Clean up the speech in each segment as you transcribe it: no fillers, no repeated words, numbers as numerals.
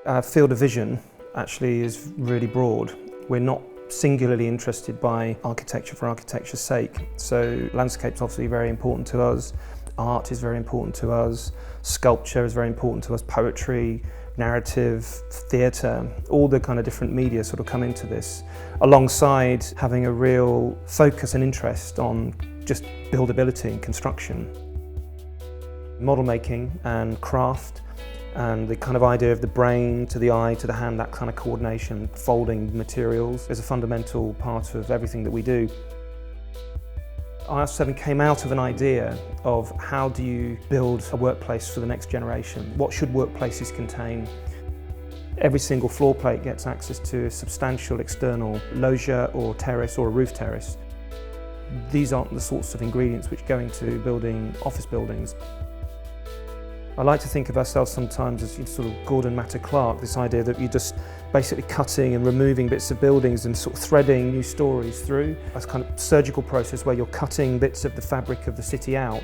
Our field of vision actually is really broad. We're not singularly interested by architecture for architecture's sake. So landscape's obviously very important to us, art is very important to us, sculpture is very important to us, poetry, narrative, theatre, all the kind of different media sort of come into this, alongside having a real focus and interest on just buildability and construction. Model making and craft and the kind of idea of the brain to the eye to the hand, that kind of coordination, folding materials is a fundamental part of everything that we do. IR7 came out of an idea of how do you build a workplace for the next generation? What should workplaces contain? Every single floor plate gets access to a substantial external loggia or terrace or a roof terrace. These aren't the sorts of ingredients which go into building office buildings. I like to think of ourselves sometimes as sort of Gordon Matter Clark, this idea that you're just basically cutting and removing bits of buildings and sort of threading new stories through. That's kind of surgical process where you're cutting bits of the fabric of the city out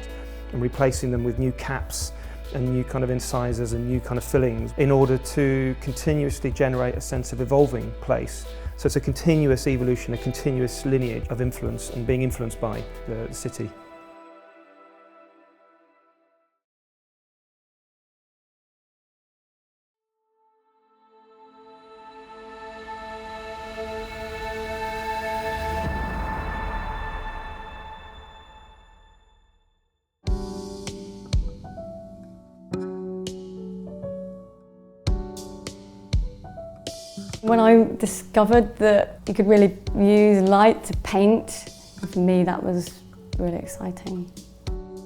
and replacing them with new caps and new kind of incisors and new kind of fillings in order to continuously generate a sense of evolving place. So it's a continuous evolution, a continuous lineage of influence and being influenced by the city. When I discovered that you could really use light to paint, for me that was really exciting.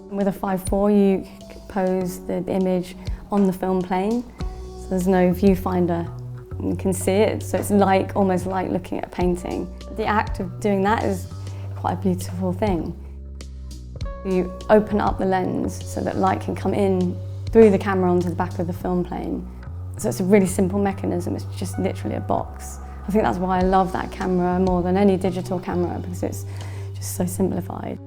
With a 5.4 you compose the image on the film plane, so there's no viewfinder. You can see it, so it's like almost like looking at a painting. The act of doing that is quite a beautiful thing. You open up the lens so that light can come in through the camera onto the back of the film plane. So it's a really simple mechanism, it's just literally a box. I think that's why I love that camera more than any digital camera, because it's just so simplified.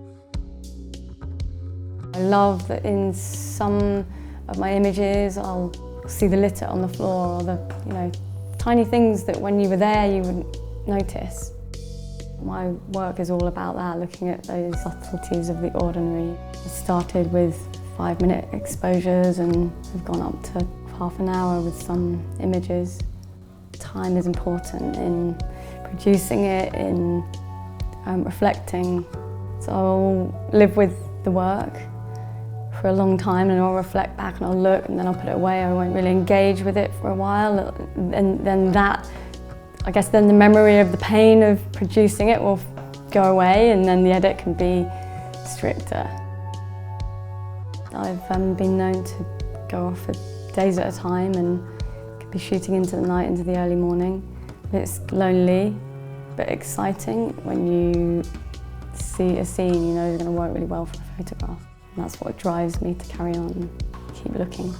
I love that in some of my images I'll see the litter on the floor or the tiny things that when you were there you wouldn't notice. My work is all about that, looking at those subtleties of the ordinary. It started with 5-minute exposures and have gone up to half an hour with some images. Time is important in producing it, in reflecting. So I'll live with the work for a long time and I'll reflect back and I'll look and then I'll put it away. I won't really engage with it for a while, and then then the memory of the pain of producing it will go away and then the edit can be stricter. I've been known to go off for days at a time and could be shooting into the night, into the early morning. It's lonely but exciting when you see a scene you know is going to work really well for a photograph. And that's what drives me to carry on and keep looking.